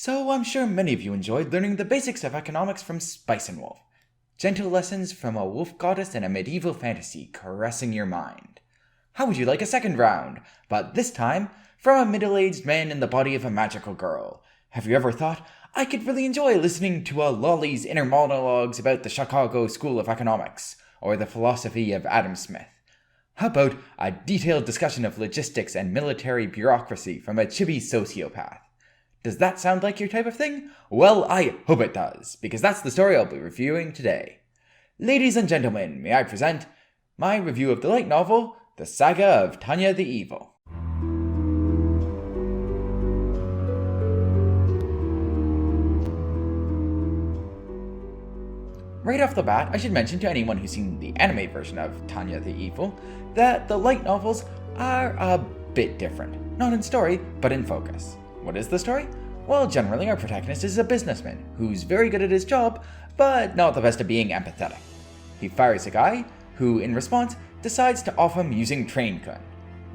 So I'm sure many of you enjoyed learning the basics of economics from Spice and Wolf. Gentle lessons from a wolf goddess in a medieval fantasy caressing your mind. How would you like a second round? But this time, from a middle-aged man in the body of a magical girl. Have you ever thought, I could really enjoy listening to a lolly's inner monologues about the Chicago School of Economics, or the philosophy of Adam Smith? How about a detailed discussion of logistics and military bureaucracy from a chibi sociopath? Does that sound like your type of thing? Well, I hope it does, because that's the story I'll be reviewing today. Ladies and gentlemen, may I present my review of the light novel, The Saga of Tanya the Evil. Right off the bat, I should mention to anyone who's seen the anime version of Tanya the Evil that the light novels are a bit different. Not in story, but in focus. What is the story? Well, generally our protagonist is a businessman who's very good at his job, but not the best at being empathetic. He fires a guy who, in response, decides to off him using train kun.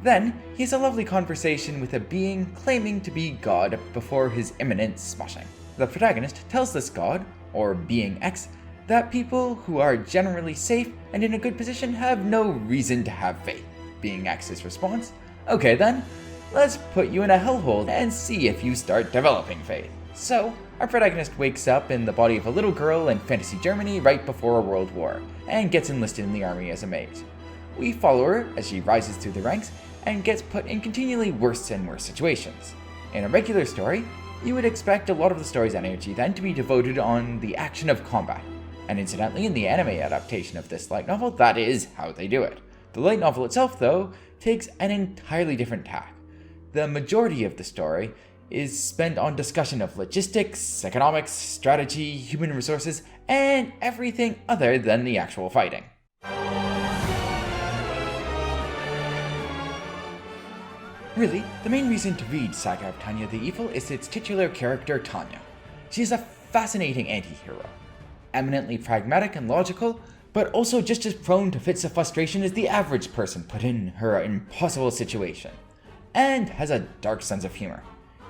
Then, he has a lovely conversation with a being claiming to be God before his imminent smushing. The protagonist tells this God, or being X, that people who are generally safe and in a good position have no reason to have faith. Being X's response, okay then, let's put you in a hellhole and see if you start developing faith. So, our protagonist wakes up in the body of a little girl in fantasy Germany right before a world war, and gets enlisted in the army as a mate. We follow her as she rises through the ranks and gets put in continually worse and worse situations. In a regular story, you would expect a lot of the story's energy then to be devoted on the action of combat. And incidentally, in the anime adaptation of this light novel, that is how they do it. The light novel itself, though, takes an entirely different tack. The majority of the story is spent on discussion of logistics, economics, strategy, human resources, and everything other than the actual fighting. Really, the main reason to read Saga of Tanya the Evil is its titular character, Tanya. She is a fascinating anti-hero. Eminently pragmatic and logical, but also just as prone to fits of frustration as the average person put in her impossible situation, and has a dark sense of humor.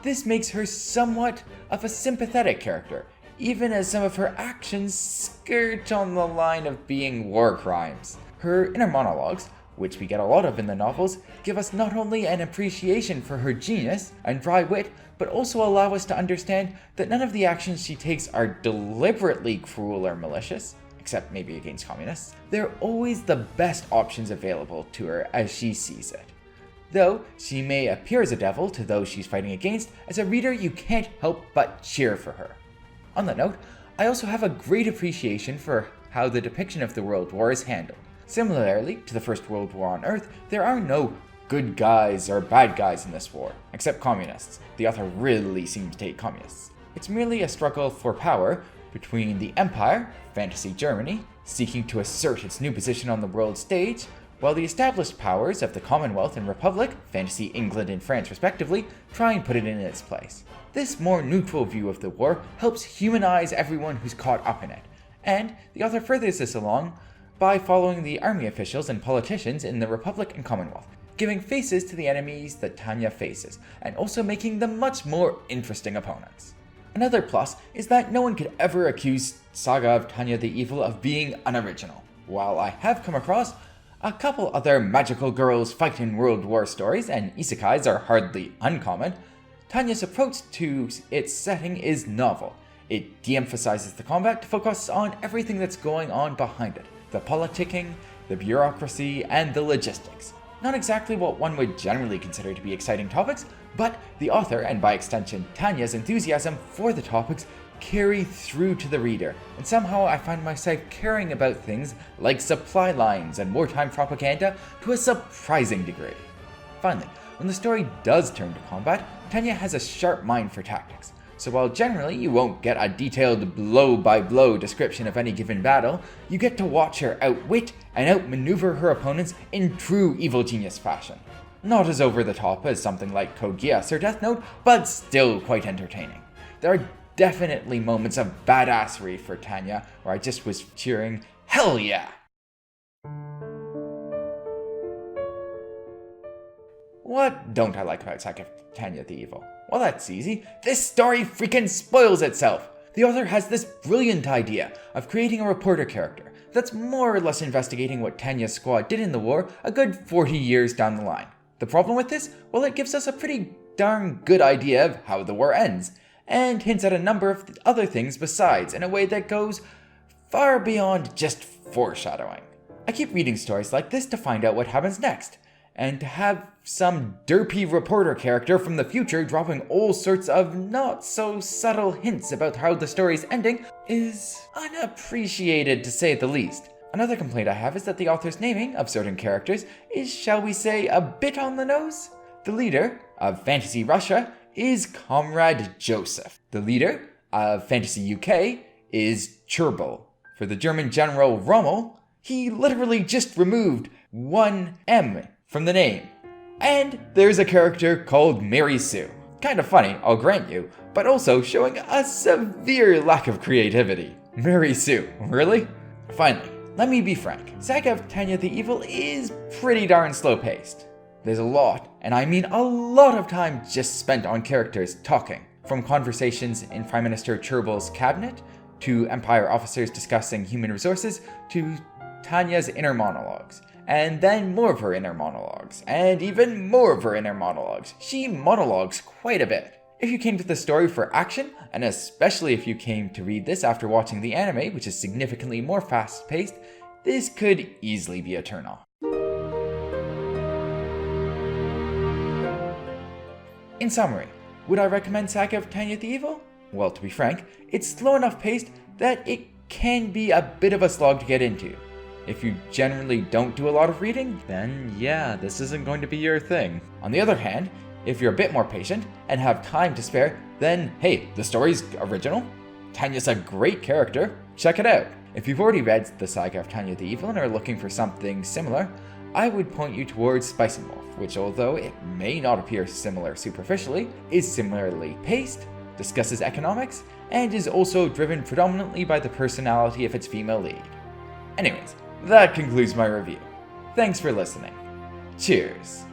This makes her somewhat of a sympathetic character, even as some of her actions skirt on the line of being war crimes. Her inner monologues, which we get a lot of in the novels, give us not only an appreciation for her genius and dry wit, but also allow us to understand that none of the actions she takes are deliberately cruel or malicious, except maybe against communists. They're always the best options available to her as she sees it. Though she may appear as a devil to those she's fighting against, as a reader you can't help but cheer for her. On that note, I also have a great appreciation for how the depiction of the World War is handled. Similarly to the First World War on Earth, there are no good guys or bad guys in this war, except communists. The author really seems to take communists. It's merely a struggle for power between the Empire, fantasy Germany, seeking to assert its new position on the world stage, while the established powers of the Commonwealth and Republic, fantasy England and France respectively, try and put it in its place. This more neutral view of the war helps humanize everyone who's caught up in it, and the author furthers this along by following the army officials and politicians in the Republic and Commonwealth, giving faces to the enemies that Tanya faces, and also making them much more interesting opponents. Another plus is that no one could ever accuse Saga of Tanya the Evil of being unoriginal. While I have come across a couple other magical girls fight in World War stories, and isekais are hardly uncommon, Tanya's approach to its setting is novel. It de-emphasizes the combat to focus on everything that's going on behind it. The politicking, the bureaucracy, and the logistics. Not exactly what one would generally consider to be exciting topics, but the author, and by extension Tanya's enthusiasm for the topics, carry through to the reader, and somehow I find myself caring about things like supply lines and wartime propaganda to a surprising degree. Finally, when the story does turn to combat, Tanya has a sharp mind for tactics. So while generally you won't get a detailed blow-by-blow description of any given battle, you get to watch her outwit and outmaneuver her opponents in true evil genius fashion. Not as over the top as something like Code Geass or Death Note, but still quite entertaining. There are definitely moments of badassery for Tanya where I just was cheering, hell yeah! What don't I like about Saga of Tanya the Evil? Well, that's easy. This story freaking spoils itself! The author has this brilliant idea of creating a reporter character that's more or less investigating what Tanya's squad did in the war a good 40 years down the line. The problem with this? Well, it gives us a pretty darn good idea of how the war ends, and hints at a number of other things besides in a way that goes far beyond just foreshadowing. I keep reading stories like this to find out what happens next, and to have some derpy reporter character from the future dropping all sorts of not so subtle hints about how the story's ending is unappreciated, to say the least. Another complaint I have is that the author's naming of certain characters is, shall we say, a bit on the nose. The leader of Fantasy Russia is Comrade Joseph. The leader of Fantasy UK is Cherbil. For the German General Rommel, he literally just removed one M from the name. And there's a character called Mary Sue. Kind of funny, I'll grant you, but also showing a severe lack of creativity. Mary Sue, really? Finally, let me be frank. Saga of Tanya the Evil is pretty darn slow-paced. There's a lot, and I mean a lot of time just spent on characters talking. From conversations in Prime Minister Cherbil's cabinet, to Empire officers discussing human resources, to Tanya's inner monologues. And then more of her inner monologues, and even more of her inner monologues. She monologues quite a bit. If you came to the story for action, and especially if you came to read this after watching the anime, which is significantly more fast-paced, this could easily be a turn-off. In summary, would I recommend Saga of Tanya the Evil? Well, to be frank, it's slow enough paced that it can be a bit of a slog to get into. If you generally don't do a lot of reading, then yeah, this isn't going to be your thing. On the other hand, if you're a bit more patient and have time to spare, then hey, the story's original. Tanya's a great character, check it out. If you've already read the Saga of Tanya the Evil and are looking for something similar, I would point you towards Spice and Wolf, which although it may not appear similar superficially, is similarly paced, discusses economics, and is also driven predominantly by the personality of its female lead. Anyways, that concludes my review. Thanks for listening. Cheers.